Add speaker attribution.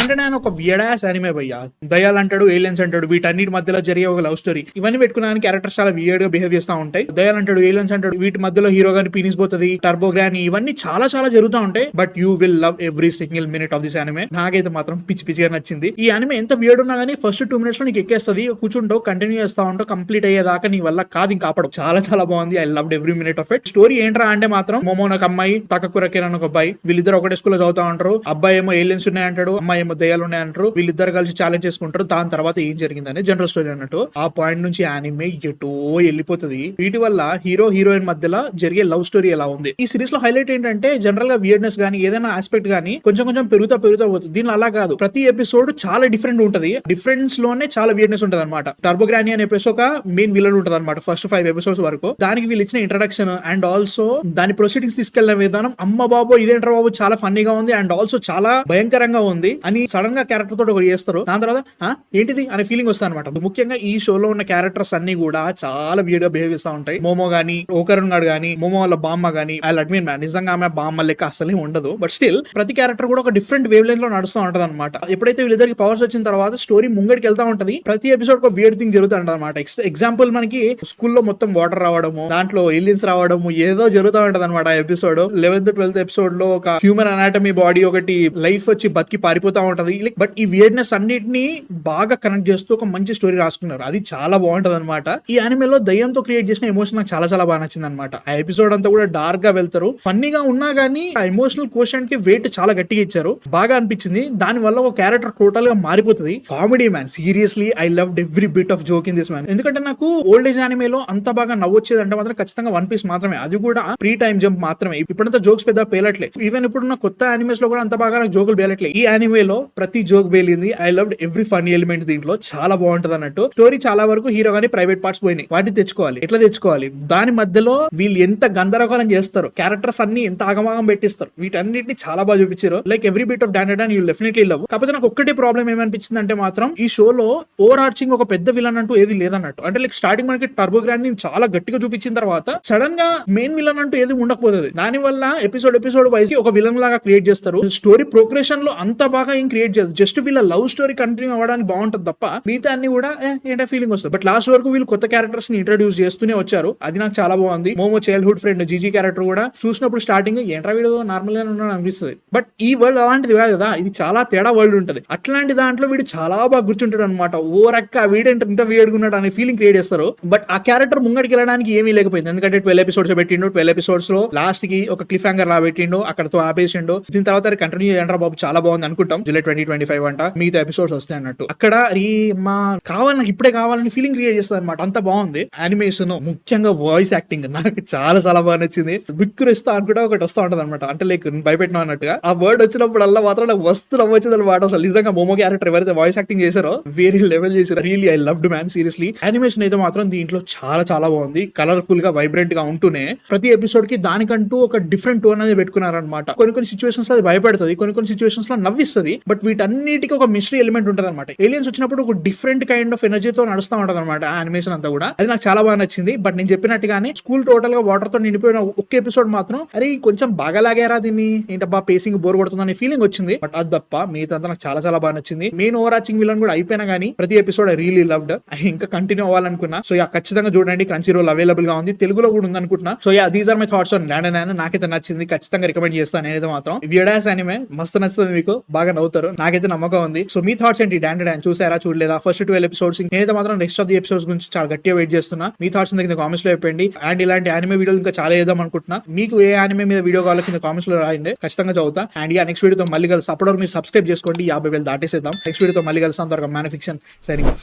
Speaker 1: డాండెన్ అని ఒక వియడాస్ అనిమే భయ్యా. దయాలు అంటాడు, ఏలియన్స్ అంటాడు, వీటన్నిటి మధ్యలో జరిగే ఒక లవ్ స్టోరీ. ఇవన్నీ పెట్టుకున్నానికి క్యారెక్టర్స్ చాలా వియర్డ్ గా బిహేవ్ చేస్తూ ఉంటాయి. దయాలు అంటాడు, ఏలియన్స్ అంటాడు, వీటి మధ్యలో హీరో గాని పీనిస్ పోతుంది, టర్బో గ్రాని, ఇవన్నీ చాలా చాలా జరుగుతూ ఉంటాయి. But you will love every single minute of this anime. నాకైతే మాత్రం పిచ్చి పిచ్చిగా నచ్చింది. ఈ అనిమే ఎంత వియర్డ్ ఉన్నా గానీ ఫస్ట్ 2 minutes లో నీకు ఎక్కేస్తుంది. కూర్చుంటావు, కంటిన్యూ చేస్తా ఉంటావు, కంప్లీట్ అయ్యేదాకా నీ వల్ల కాదు ఇంకా ఆపడం. చాలా చాలా బాగుంది. I loved every minute of it. Story ఏంట్రా అంటే మాత్రం మోమోన్ ఒక అమ్మాయి, తకకురకేన్ అని ఒక అబ్బాయి, వీళ్ళిద్దరు ఒకటే స్కూల్ లో చదువుతా ఉంటారు. అబ్బాయి ఏమో ఏలియన్స్ ఉన్నాయంటాడు, అమ్మాయి ఏమో దయాలు ఉన్నాయంటారు. వీళ్ళిద్దరు కలిసి ఛాలెంజ్ చేసుకుంటారు. దాని తర్వాత ఏం జరిగిందని జనరల్ స్టోరీ అన్నట్టు. ఆ పాయింట్ నుంచి యానిమే ఎటో వెళ్ళిపోతుంది. వీటి వల్ల హీరో హీరోయిన్ మధ్యలో జరిగే లవ్ స్టోరీ ఎలా ఉంది. ఈ సిరీస్ లో హైలైట్ ఏంటంటే జనరల్ గా వియర్డ్నెస్ గానీ ఏదైనా ఆస్పెక్ట్ గానీ కొంచెం కొంచెం పెరుగుతా పోతుంది. దీనిలో అలా కాదు. ప్రతి ఎపిసోడ్ చాలా డిఫరెంట్ ఉంటది. డిఫరెన్స్ లోనే చాలా వియర్డ్నెస్ ఉంటది అనమాట. టర్బో గ్రాని అనే ఎపిసోడ్ ఒక మెయిన్ విలన్ ఉంటది అనమాట ఫస్ట్ 5 episodes వరకు. దానికి వీళ్ళు ఇచ్చిన ఇంట్రడక్షన్ అండ్ ఆల్సో దాని ప్రొసీడింగ్స్ తీసుకెళ్లిన విధానం, అమ్మ బాబో ఇదేంట్రా బాబు చాలా ఫన్నీగా ఉంది అండ్ ఆల్సో చాలా భయంకరంగా ఉంది అని సడన్ గా క్యారెక్టర్ తోటి ఒకటి చేస్తారు. దాని తర్వాత ఏంటిది అనే ఫీలింగ్ వస్తుంది అనమాట. ముఖ్యంగా ఈ షోలో ఉన్న క్యారెక్టర్స్ అన్ని కూడా చాలా వియర్డ్ గా బిహేవ్ చేస్తూ ఉంటాయి. మోమో గానీ, ఓకరణ్ గాడు గానీ, మోమో వాళ్ళ బామ్మ గానీ, ఐ అడ్మిట్ మ్యాన్ నిజంగా ఆమె బామ్మ లెక్క అసలే ఉండదు. బట్ స్టిల్ ప్రతి క్యారెక్టర్ కూడా ఒక డిఫరెంట్ వేవ్ లెంత్ లో నడుస్తూ ఉంటది అనమాట. ఎప్పుడైతే వీళ్ళిద్దరికి పవర్స్ వచ్చిన తర్వాత స్టోరీ ముంగడికి వెళ్తా ఉంటది. ప్రతి ఎపిసోడ్ ఒక వియర్డ్ థింగ్ జరుగుతూ ఉంటది అనమాట. ఎగ్జాంపుల్ మనకి స్కూల్లో మొత్తం వాటర్ రావడము, దాంట్లో ఏలియన్స్ రావడము, ఏదో జరుగుతూ ఉంటది అనమాట. ఎపిసోడ్ 11th 12th ఎపిసోడ్ లో ఒక హ్యూమన్ అనాటమీ బాడీ ఒకటి లైఫ్ వచ్చి బతికి పారిపోతా ఉంటది. బట్ ఈ వియర్డ్నెస్ అన్నిటిని బాగా కనెక్ట్ చేస్తూ ఒక మంచి స్టోరీ రాసుకున్నారు. అది చాలా బాగుంటది అనమాట. ఈ యానిమేలో దయ్యంతో క్రియేట్ చేసిన ఎమోషన్ నాకు చాలా చాలా బాగా నచ్చింది అనమాట. ఆ ఎపిసోడ్ అంతా కూడా డార్క్ గా వెళ్తారు. ఫన్నీగా ఉన్నా గానీ ఆ ఎమోషనల్ క్వశ్చన్ కి వెయిట్ చాలా గట్టిగా ఇచ్చారు. బాగా అనిపించింది. దాని వల్ల ఒక క్యారెక్టర్ టోటల్ గా మారిపోతుంది. Comedy man, seriously I loved every bit of joke in this man. ఎందుకంటే నాకు ఓల్డ్ ఏజ్ యానిమేలో అంత బాగా నవ్వొచ్చేది అంటే మాత్రం ఖచ్చితంగా వన్ పీస్ మాత్రమే. అది కూడా ప్రీ టైమ్ జంప్ మాత్రమే. ఇప్పుడంతా జోక్స్ పెద్ద పేలట్లేదు. ఈవెన్ ఇప్పుడున్న కొత్త యానిమేస్ లో కూడా అంత బాగా నాకు జోకులు పేలట్లేదు. ఈ యానిమేలో ప్రతి జోక్ పేలింది. I loved every funny element. దీంట్లో చాలా బాగుంటది అన్నట్టు. స్టోరీ చాలా వరకు హీరో గానీ ప్రైవేట్ పార్ట్స్ పోయినాయి. వాటిని తెచ్చుకోవాలి, ఎట్లా తెచ్చుకోవాలి, దాని మధ్యలో వీళ్ళు ఎంత గందరగోళం చేస్తారు, క్యారెక్టర్స్ అన్ని ఎంత ఆగమాగం పెట్టిస్తారు, వీటన్నిటిని చాలా బాగా చూపించారు. Like every bit of Dandadan you definitely love. కాకపోతే నాకు ఒక్కటే ప్రాబ్లం ఏమనిపించింది అంటే మాత్రం ఈ షోలో ఓవర్ ఆర్చింగ్ ఒక పెద్ద విలన్ అంటూ ఏది లేదన్నట్టు. అంటే లైక్ స్టార్టింగ్ మనకి టర్బో గ్రాండ్ ని చాలా గట్టిగా చూపించిన తర్వాత సడన్ గా మెయిన్ విలన్ అంటూ ఏది ఉండకపోతుంది. దాని వల్ల ఎపిసోడ్ వైజ్ ఒక విలన్ లాగా క్రియేట్ చేస్తారు. స్టోరీ ప్రోగ్రెషన్ లో అంత బాగా ఏం క్రియేట్ చేయదు. జస్ట్ వీళ్ళ లవ్ స్టోరీ కంటిన్యూ అవ్వడానికి బాగుంటది తప్ప మిగతా అన్ని కూడా ఏంటో ఫీలింగ్ వస్తుంది. బట్ లాస్ట్ వరకు వీళ్ళు కొత్త క్యారెక్టర్స్ ని ఇంట్రడ్యూస్ చేస్తూనే వచ్చారు. అది నాకు చాలా బాగుంది. Momo childhood friend GG character కూడా చూసినప్పుడు స్టార్టింగ్ ఏంట్రా వీడు నార్మల్ గా ఉన్నాడు అనిపిస్తుంది. బట్ ఈ వరల్డ్ అలాంటిది కాదు కదా. ఇది చాలా తేడా వరల్డ్ ఉంటది. అట్లాంటి దాంట్లో వీడు చాలా బాగా గుర్తుంటాడు అనమాట. ఓ రక్క వీడేంట ఇంత వేడుకున్నాడు అనే ఫీలింగ్ క్రియేట్ చేస్తారు. బట్ ఆ క్యారెక్టర్ ముంగడికి వెళ్ళడానికి ఏమీ లేకపోయింది. ఎందుకంటే 12 episodes పెట్టిండు. 12 episodes లో లాస్ట్ కి ఒక క్లిఫ్ హ్యాంగర్ లా పెట్టిండు, అక్కడతో ఆపేసిండు. దీని తర్వాత కంటిన్యూ చేయండి బాబు చాలా బాగుంది అనుకుంటాం. జూలై 2025 అంట మిగతా ఎపిసోడ్స్ వస్తాయి అన్నట్టు. అక్కడ కావాలి నాకు ఇప్పుడే కావాలని ఫీలింగ్ క్రియేట్ చేస్తుంది అనమాట. అంత బాగుంది యానిమేషన్. ముఖ్యంగా వాయిస్ యాక్టింగ్ నాకు చాలా చాలా బాగా నచ్చింది. బిక్కురిస్తా అనుకుంటా ఒకటి వస్తా ఉంటది అనమాట. అంటే లైక్ భయపెట్టినా అన్నట్టుగా ఆ వర్డ్ వచ్చినప్పుడు అల్లా మాత్రం నాకు వస్తు నవ్వొచ్చింది అనమాట. అసలు నిజంగా మోమో క్యారెక్టర్ ఎవరైతే వాయిస్ యాక్టింగ్ చేశారో వేరే లెవెల్ చేశారు. Really I loved man seriously. Animation అయితే మాత్రం దీంట్లో చాలా చాలా బాగుంది. కలర్ఫుల్ గా వైబ్రెంట్ గా ఉంటూనే ప్రతి ఎపిసోడ్ కి దానికంటూ ఒక డిఫరెంట్ టోన్ అనేది పెట్టుకున్నారనమాట. కొన్ని సిచువేషన్స్ లో అది భయపడుతుంది, కొన్ని సిచువేషన్స్ లో నవ్విస్తుంది. బట్ వీటన్నిటికీ ఒక మిస్టరీ ఎలిమెంట్ ఉంటుంది అనమాట. ఏలియన్స్ వచ్చినప్పుడు ఒక డిఫరెంట్ కైండ్ ఆఫ్ ఎనర్జీతో నడుస్తూ ఉంటది అనమాట ఆ యానిమేషన్ అంతా కూడా. అది నాకు చాలా బాగా నచ్చింది. బట్ నేను చెప్పినట్టుగానే స్కూల్ టోటల్ గా వాటర్ తో నిండిపోయిన ఒక్క ఎపిసోడ్ మాత్రం అరే కొంచెం బాగా లాగారా దీన్ని, ఏంటబ్బా పేసింగ్ బోర్ కొడుతుందని ఫీలింగ్ వచ్చింది. బట్ అది తప్ప మిగతా నాకు చాలా చాలా బాగా నచ్చింది. మెయిన్ ఓవర్ ఆర్చింగ్ విలన్ కూడా అయిపోయినా గానీ ప్రతి ఎపిసోడ్ ఐ రియల్లీ లవ్డ్. ఇంకా కంటిన్యూ అవ్వాలనుకున్నా. సో ఖచ్చితంగా చూడండి. క్రంచీ రోల్ అవైలబుల్ గా ఉంది, తెలుగులో కూడా ఉంది అనుకుంటున్నా. So these are my thoughts on డాండెన్. నాకైతే నచ్చింది, ఖచ్చితంగా రికమెండ్ చేస్తాను. నేనైతే మాత్రం వియడాస్ అనిమే మస్తు నచ్చుతుంది, మీకు బాగా నవ్వుతారు, నాకైతే నమ్మకం ఉంది. సో మీ థాట్స్ ఏంటి డాండెన్ చూసారా చూడలేదా? ఫస్ట్ 12 episodes నేనైతే మాత్రం నెక్స్ట్ ఆఫ్ ది ఎపిసోడ్స్ గురించి చాలా గట్టిగా వెయిట్ చేస్తున్నా. మీ థాట్స్ కింద కామెంట్స్ లో చెప్పండి. అండ్ ఇలాంటి యానిమే వీడియోలు ఇంకా చాలా చేద్దాం అనుకుంటున్నా. మీకు ఏ యానిమే మీద వీడియో కావాలి కింద కామెంట్స్ లో రాయండి, ఖచ్చితంగా చదువుతా. అండ్ నెక్స్ట్ వీడియోతో మళ్ళీ కలిసి అప్పటివరకు మీరు సబ్స్క్రైబ్ చేసుకోండి. 50,000 దాటేసేద్దాం. నెక్స్ట్ వీడియోతో మళ్ళీ కలిసి త్వరగా మ్యానుఫిక్షన్ సైనింగ్ ఆఫ్.